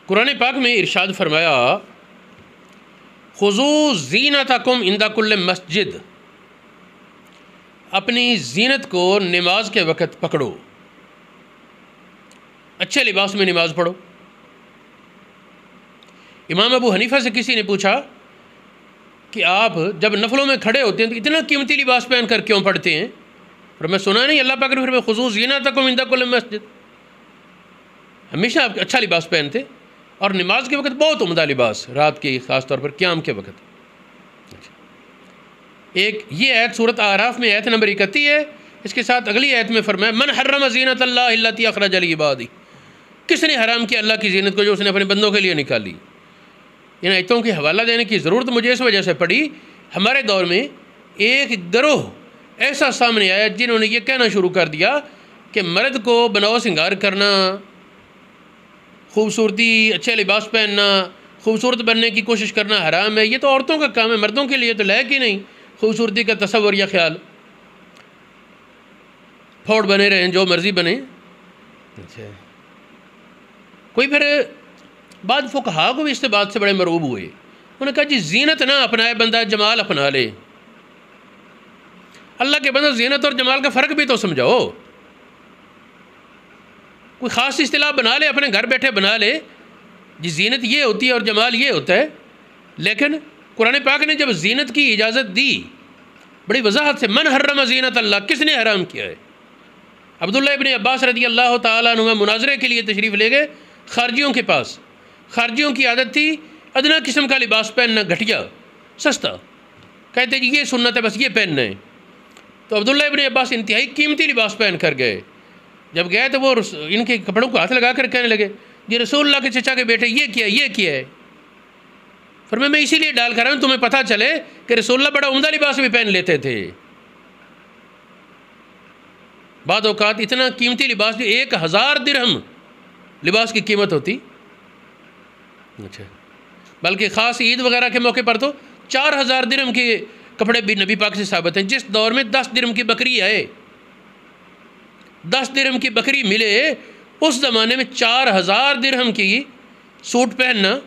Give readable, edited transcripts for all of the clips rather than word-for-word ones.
قرآن پاک میں ارشاد فرمایا خذوا زینتکم عند کل مسجد، اپنی زینت کو نماز کے وقت پکڑو، اچھے لباس میں نماز پڑھو۔ امام ابو حنیفہ سے کسی نے پوچھا کہ آپ جب نفلوں میں کھڑے ہوتے ہیں تو اتنا قیمتی لباس پہن کر کیوں پڑھتے ہیں؟ اور میں سنا نہیں، اللہ پاک نے فرمایا خذوا زینتکم عند کل مسجد، ہمیشہ آپ اچھا لباس پہنتے اور نماز کے وقت بہت عمدہ لباس، رات کے خاص طور پر قیام کے وقت۔ ایک یہ آیت سورۃ اعراف میں آیت نمبر 31 ہے، اس کے ساتھ اگلی آیت میں فرمایا من حرم زینت اللہ التی اخرج لعبادہ، کس نے حرام کیا اللہ کی زینت کو جو اس نے اپنے بندوں کے لیے نکالی۔ ان آیتوں کی حوالہ دینے کی ضرورت مجھے اس وجہ سے پڑی، ہمارے دور میں ایک گروہ ایسا سامنے آیا جنہوں نے یہ کہنا شروع کر دیا کہ مرد کو بناؤ سنگار کرنا، خوبصورتی، اچھے لباس پہننا، خوبصورت بننے کی کوشش کرنا حرام ہے، یہ تو عورتوں کا کام ہے، مردوں کے لیے تو لائق ہی نہیں خوبصورتی کا تصور یا خیال، پھوڑ بنے رہیں جو مرضی بنے۔ اچھا، کوئی پھر بعد فقہا کو بھی اس بات سے بڑے مرعوب ہوئے، انہوں نے کہا جی زینت نہ اپنائے بندہ، جمال اپنا لے۔ اللہ کے بندہ زینت اور جمال کا فرق بھی تو سمجھاؤ، کوئی خاص اصطلاح بنا لے، اپنے گھر بیٹھے بنا لے جی زینت یہ ہوتی ہے اور جمال یہ ہوتا ہے۔ لیکن قرآن پاک نے جب زینت کی اجازت دی بڑی وضاحت سے، من حرم زینت اللہ، کس نے حرام کیا ہے؟ عبداللہ ابن عباس رضی اللہ تعالیٰ عنہ مناظرے کے لیے تشریف لے گئے خارجیوں کے پاس۔ خارجیوں کی عادت تھی ادنا قسم کا لباس پہننا، گھٹیا سستا، کہتے جی یہ سنت ہے بس یہ پہننا ہے۔ تو عبداللہ ابن عباس انتہائی قیمتی لباس پہن کر گئے، جب گئے تو وہ ان کے کپڑوں کو ہاتھ لگا کر کہنے لگے جی رسول اللہ کے چچا کے بیٹے یہ کیا ہے؟ فرمایا میں اسی لیے ڈال کر آیا ہوں تمہیں پتہ چلے کہ رسول اللہ بڑا عمدہ لباس بھی پہن لیتے تھے۔ بعض اوقات اتنا قیمتی لباس بھی 1000 درہم لباس کی قیمت ہوتی، اچھا بلکہ خاص عید وغیرہ کے موقع پر تو 4000 درہم کے کپڑے بھی نبی پاک سے ثابت ہیں۔ جس دور میں 10 درہم کی بکری آئے، 10 درہم کی بکری ملے، اس زمانے میں 4000 درہم کی سوٹ پہننا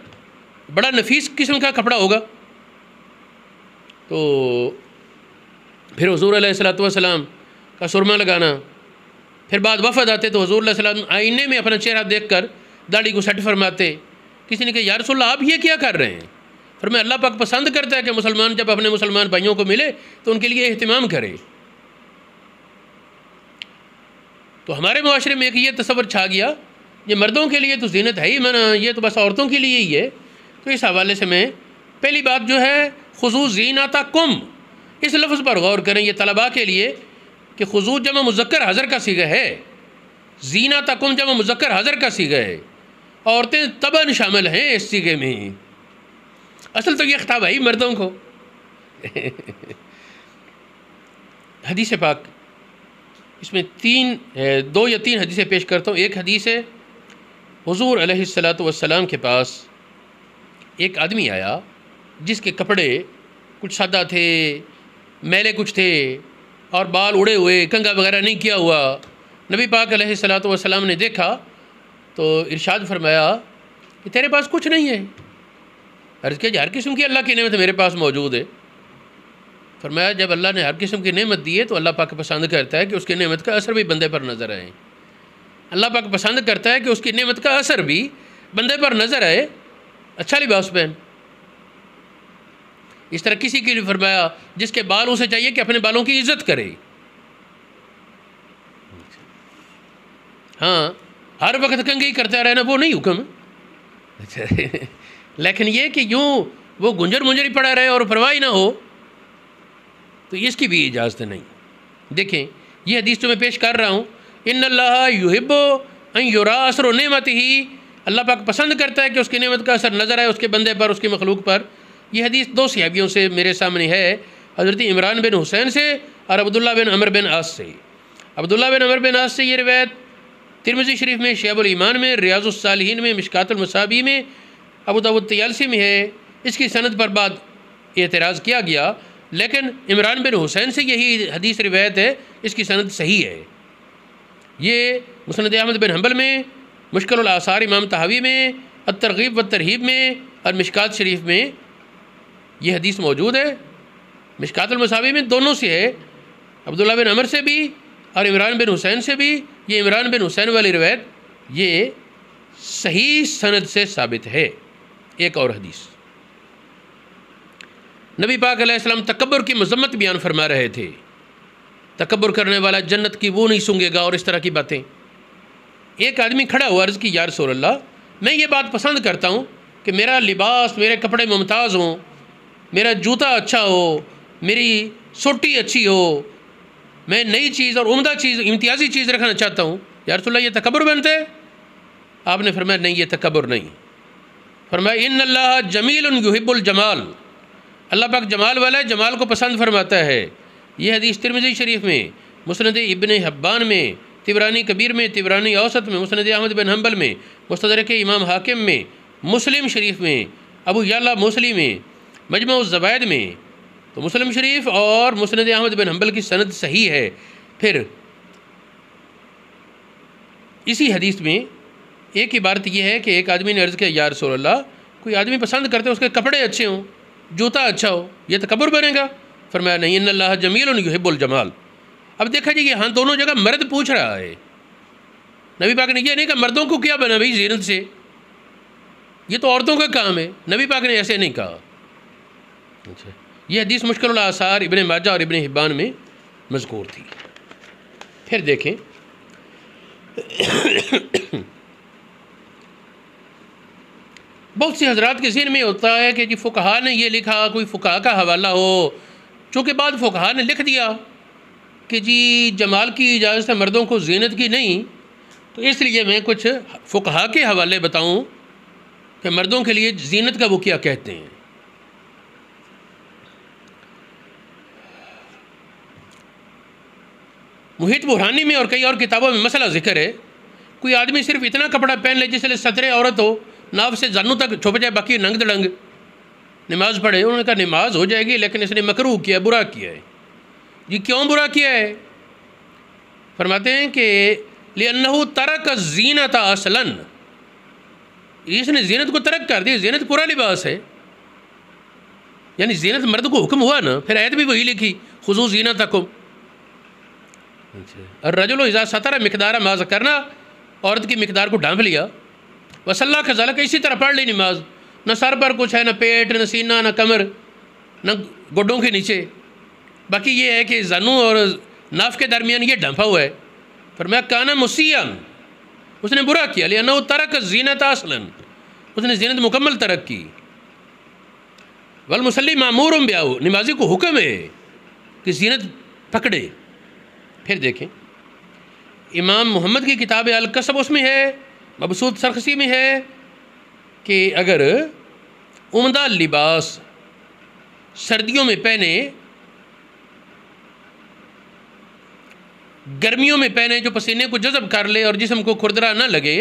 بڑا نفیس قسم کا کپڑا ہوگا۔ تو پھر حضور علیہ الصلوۃ والسلام کا سرما لگانا، پھر بعد وفد آتے تو حضور علیہ السلام آئینے میں اپنا چہرہ دیکھ کر داڑھی کو سیٹ فرماتے۔ کسی نے کہا یا رسول اللہ آپ یہ کیا کر رہے ہیں؟ فرمایا اللہ پاک پسند کرتا ہے کہ مسلمان جب اپنے مسلمان بھائیوں کو ملے تو ان کے لیے اہتمام کرے۔ تو ہمارے معاشرے میں ایک یہ تصور چھا گیا یہ مردوں کے لیے تو زینت ہے ہی منع، یہ تو بس عورتوں کے لیے ہی ہے۔ تو اس حوالے سے میں پہلی بات جو ہے خذوا زینتکم، اس لفظ پر غور کریں، یہ طلباء کے لیے کہ خذوا جمع مذکر حضر کا صیغہ ہے، زینتکم جمع مذکر حضر کا صیغہ ہے، عورتیں طبعاً شامل ہیں اس صیغے میں، اصل تو یہ خطاب ہے ہی مردوں کو۔ حدیث پاک اس میں 2 یا 3 حدیثیں پیش کرتا ہوں۔ ایک حدیث ہے حضور علیہ الصلوۃ والسلام کے پاس ایک آدمی آیا جس کے کپڑے کچھ سادہ تھے، میلے کچھ تھے اور بال اڑے ہوئے، کنگھا وغیرہ نہیں کیا ہوا۔ نبی پاک علیہ الصلوۃ والسلام نے دیکھا تو ارشاد فرمایا کہ تیرے پاس کچھ نہیں ہے؟ عرض کیا ہر قسم کی اللہ کی نعمت میرے پاس موجود ہے۔ فرمایا جب اللہ نے ہر قسم کی نعمت دی ہے تو اللہ پاک پسند کرتا ہے کہ اس کی نعمت کا اثر بھی بندے پر نظر آئے۔ اللہ پاک پسند کرتا ہے کہ اس کی نعمت کا اثر بھی بندے پر نظر آئے، اچھا لباس پہن۔ اس طرح کسی کے لیے فرمایا جس کے بال اسے چاہیے کہ اپنے بالوں کی عزت کرے، ہاں ہر وقت کنگھی کرتا رہنا وہ نہیں حکم، لیکن یہ کہ یوں وہ گنجر منجر پڑا رہے اور پرواہ نہ ہو تو اس کی بھی اجازت نہیں۔ دیکھیں یہ حدیث جو میں پیش کر رہا ہوں، ان اللہ یحب ان یرا اثر نعمتہ، اللہ پاک پسند کرتا ہے کہ اس کی نعمت کا اثر نظر آئے اس کے بندے پر، اس کی مخلوق پر۔ یہ حدیث 2 صحابیوں سے میرے سامنے ہے، حضرت عمران بن حسین سے اور عبداللہ بن عمر بن عاص سے۔ عبداللہ بن عمر بن عاص سے یہ روایت ترمذی شریف میں، شعب الایمان میں، ریاض الصالحین میں، مشکات المصابیح میں، ابو داؤد طیالسی میں ہے۔ اس کی سند پر بعد اعتراض کیا گیا، لیکن عمران بن حسین سے یہی حدیث روایت ہے، اس کی سند صحیح ہے۔ یہ مسند احمد بن حنبل میں، مشکل الاثار امام طحاوی میں، الترغیب و ترہیب میں اور مشکات شریف میں یہ حدیث موجود ہے، مشکات المصابیح میں دونوں سے ہے، عبداللہ بن عمر سے بھی اور عمران بن حسین سے بھی۔ یہ عمران بن حسین والی روایت یہ صحیح سند سے ثابت ہے۔ ایک اور حدیث، نبی پاک علیہ السلام تکبر کی مذمت بیان فرما رہے تھے، تکبر کرنے والا جنت کی وہ نہیں سونگے گا اور اس طرح کی باتیں۔ ایک آدمی کھڑا ہوا، عرض کی یا رسول اللہ، میں یہ بات پسند کرتا ہوں کہ میرا لباس، میرے کپڑے ممتاز ہوں، میرا جوتا اچھا ہو، میری سوٹی اچھی ہو، میں نئی چیز اور عمدہ چیز، امتیازی چیز رکھنا چاہتا ہوں، یا رسول اللہ یہ تکبر بنتا ہے؟ آپ نے فرمایا نہیں، یہ تکبر نہیں۔ فرمایا ان اللہ جمیل یحب الجمال، اللہ پاک جمال والا ہے، جمال کو پسند فرماتا ہے۔ یہ حدیث ترمذی شریف میں، مسند ابن حبان میں، طبرانی کبیر میں، طبرانی اوسط میں، مسند احمد بن حنبل میں، مستدرک امام حاکم میں، مسلم شریف میں، ابو یعلا موصلی میں، مجمع الزوائد میں۔ تو مسلم شریف اور مسند احمد بن حنبل کی سند صحیح ہے۔ پھر اسی حدیث میں ایک عبارت یہ ہے کہ ایک آدمی نے عرض کیا یا رسول اللہ، کوئی آدمی پسند کرتے اس کے کپڑے اچھے ہوں، جوتا اچھا ہو، یہ تکبر بنے گا؟ فرمایا نہیں، ان اللہ جمیل یحب الجمال۔ اب دیکھا جی یہاں دونوں جگہ مرد پوچھ رہا ہے، نبی پاک نے یہ نہیں کہا مردوں کو کیا بنا بھائی زینت سے، یہ تو عورتوں کا کام ہے، نبی پاک نے ایسے نہیں کہا۔ اچھا، یہ حدیث مشکل الآثار ابن ماجہ اور ابن حبان میں مذکور تھی۔ پھر دیکھیں بہت سی حضرات کے ذہن میں ہوتا ہے کہ جی فقہا نے یہ لکھا، کوئی فقہا کا حوالہ ہو، چونکہ بعد فقہا نے لکھ دیا کہ جی جمال کی اجازت ہے مردوں کو زینت کی نہیں، تو اس لیے میں کچھ فقہا کے حوالے بتاؤں کہ مردوں کے لیے زینت کا وہ کیا کہتے ہیں۔ محیط برہانی میں اور کئی اور کتابوں میں مسئلہ ذکر ہے، کوئی آدمی صرف اتنا کپڑا پہن لے جس سے سترے عورت ہو، ناف سے زانوں تک چھپ جائے، باقی ننگ دڑنگ نماز پڑھے۔ انہوں نے کہا نماز ہو جائے گی لیکن اس نے مکروہ کیا، برا کیا ہے۔ جی کیوں برا کیا ہے؟ فرماتے ہیں کہ لِأَنَّهُ تَرَكَ الزِّينَةَ أَصْلًا، اس نے زینت کو ترک کر دی، زینت پورا لباس ہے، یعنی زینت مرد کو حکم ہوا نا، پھر آیت بھی وہی لکھی خُذُوا زِینَتَکُم۔ الرجل اذا ستر مقدار ما ذکرنا، عورت کی مقدار کو ڈھانپ لیا، وصلی کذالک، اسی طرح پڑھ لی نماز، نہ سر پر کچھ ہے، نہ پیٹ، نہ سینہ، نہ کمر، نہ گڈوں کے نیچے، باقی یہ ہے کہ زانوں اور ناف کے درمیان یہ ڈھانپا ہوا ہے۔ فرمایا کانا مسیان، اس نے برا کیا، لأنہ ترک الزینۃ اصلا، اس نے زینت مکمل ترک کی۔ والمصلی مامور بیاہ، نمازی کو حکم ہے کہ زینت پکڑے۔ پھر دیکھیں امام محمد کی کتاب القصب، اس میں ہے، مبسوط سرخسی میں ہے کہ اگر عمدہ لباس سردیوں میں پہنے، گرمیوں میں پہنے جو پسینے کو جذب کر لے اور جسم کو کھردرا نہ لگے،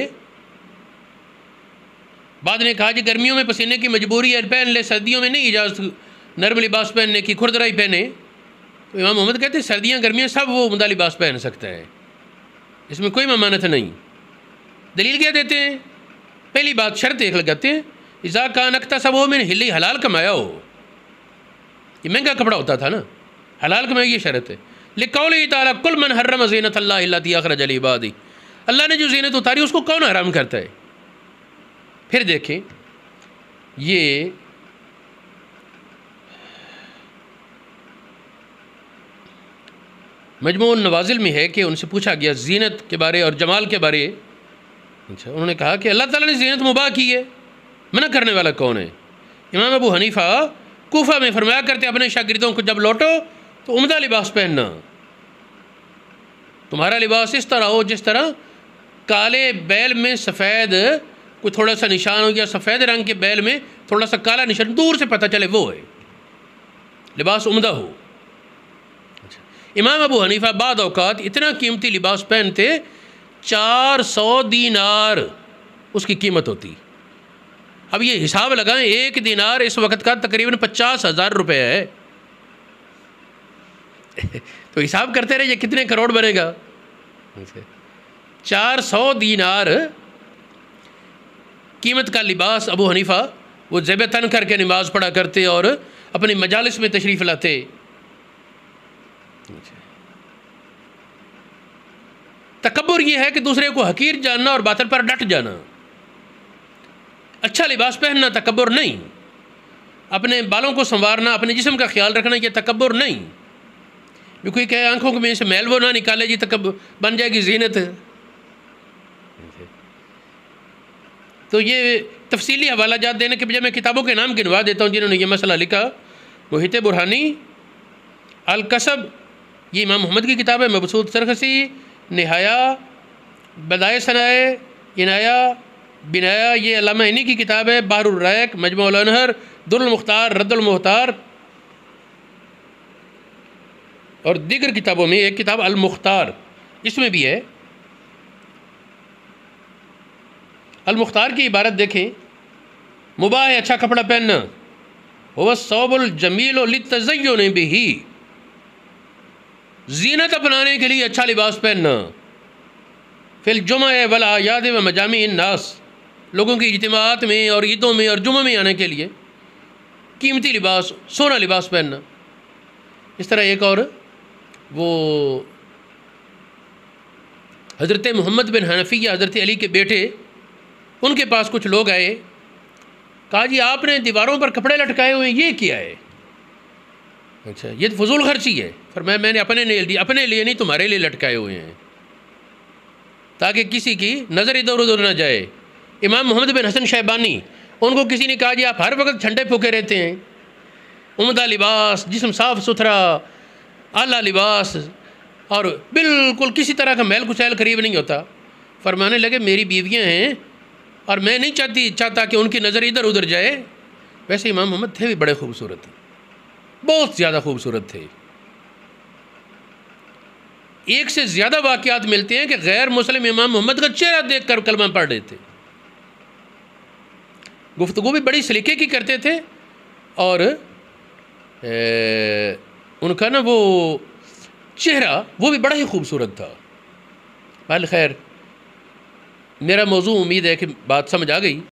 بعد نے کہا جی گرمیوں میں پسینے کی مجبوری ہے پہن لے، سردیوں میں نہیں اجازت نرم لباس پہننے کی، کھردرا ہی پہنے۔ تو امام محمد کہتے ہیں سردیاں گرمیاں سب وہ عمدہ لباس پہن سکتا ہے، اس میں کوئی ممانعت نہیں۔ دلیل کیا دیتے ہیں؟ پہلی بات شرط ایک لگاتے ہیں، اذا کان اکتسبہ من حل، حلال کمایا ہو، یہ مہنگا کپڑا ہوتا تھا نا، حلال کمایا، یہ شرط ہے۔ لقولہ تعالیٰ کل من حرم زینت اللہ التی اخرج لعبادہ، اللہ نے جو زینت اتاری اس کو کون حرام کرتا ہے؟ پھر دیکھیں یہ مجموع النوازل میں ہے کہ ان سے پوچھا گیا زینت کے بارے اور جمال کے بارے، اچھا انہوں نے کہا کہ اللہ تعالیٰ نے زینت مباح کی ہے، منع کرنے والا کون ہے؟ امام ابو حنیفہ کوفہ میں فرمایا کرتے اپنے شاگردوں کو جب لوٹو تو عمدہ لباس پہننا، تمہارا لباس اس طرح ہو جس طرح کالے بیل میں سفید کوئی تھوڑا سا نشان ہو، یا سفید رنگ کے بیل میں تھوڑا سا کالا نشان، دور سے پتہ چلے وہ ہے، لباس عمدہ ہو۔ امام ابو حنیفہ بعض اوقات اتنا قیمتی لباس پہنتے 400 دینار اس کی قیمت ہوتی۔ اب یہ حساب لگائیں، ایک دینار اس وقت کا تقریباً 50,000 روپے ہے، تو حساب کرتے رہے یہ کتنے کروڑ بنے گا۔ 400 دینار قیمت کا لباس ابو حنیفہ وہ زیب تن کر کے نماز پڑھا کرتے اور اپنی مجالس میں تشریف لاتے۔ تکبر یہ ہے کہ دوسرے کو حقیر جاننا اور باطل پر ڈٹ جانا۔ اچھا لباس پہننا تکبر نہیں، اپنے بالوں کو سنوارنا، اپنے جسم کا خیال رکھنا یہ تکبر نہیں۔ جو کوئی کہے آنکھوں میں سے میل وہ نہ نکالے جی تکبر بن جائے گی زینت۔ تو یہ تفصیلی حوالہ جات دینے کے بجائے میں کتابوں کے نام گنوا دیتا ہوں جنہوں نے یہ مسئلہ لکھا۔ محیط برہانی، الکسب یہ امام محمد کی کتاب ہے، مبسوط سرخسی، نہایہ، بدائع ثنائے، عنایہ، بنایا یہ علامہ عینی کی کتاب ہے، بحر الرائق، مجموع الانہر، در المختار، رد المختار، اور دیگر کتابوں میں ایک کتاب المختار اس میں بھی ہے۔ المختار کی عبارت دیکھیں، مباح ہے اچھا کپڑا پہننا، هو الثوب الجمیل للتزین بہ، زینت اپنانے کے لیے اچھا لباس پہننا، فی الجمع والاعیاد و مجامع الناس، لوگوں کی اجتماعات میں اور عیدوں میں اور جمعہ میں آنے کے لیے قیمتی لباس، سونا لباس پہننا۔ اس طرح ایک اور وہ حضرت محمد بن حنفیہ حضرت علی کے بیٹے، ان کے پاس کچھ لوگ آئے، کہا جی آپ نے دیواروں پر کپڑے لٹکائے ہوئے یہ کیا ہے؟ اچھا یہ تو فضول خرچی ہے۔ فرمایا میں نے اپنے لیے نہیں تمہارے لیے لٹکائے ہوئے ہیں تاکہ کسی کی نظر ادھر ادھر نہ جائے۔ امام محمد بن حسن شیبانی، ان کو کسی نے کہا جی آپ ہر وقت ٹھنڈے پھوکے رہتے ہیں، عمدہ لباس، جسم صاف ستھرا، اعلیٰ لباس، اور بالکل کسی طرح کا میل کچیل قریب نہیں ہوتا۔ فرمانے لگے میری بیویاں ہیں اور میں نہیں چاہتا کہ ان کی نظر ادھر ادھر جائے۔ ویسے امام محمد تھے بھی بڑے خوبصورت، بہت زیادہ خوبصورت تھے۔ ایک سے زیادہ واقعات ملتے ہیں کہ غیر مسلم امام محمد کا چہرہ دیکھ کر کلمہ پڑھ رہے تھے۔ گفتگو بھی بڑی سلیقے کی کرتے تھے، اور ان کا نا وہ چہرہ وہ بھی بڑا ہی خوبصورت تھا۔ بہرحال خیر، میرا موضوع امید ہے کہ بات سمجھ آ گئی۔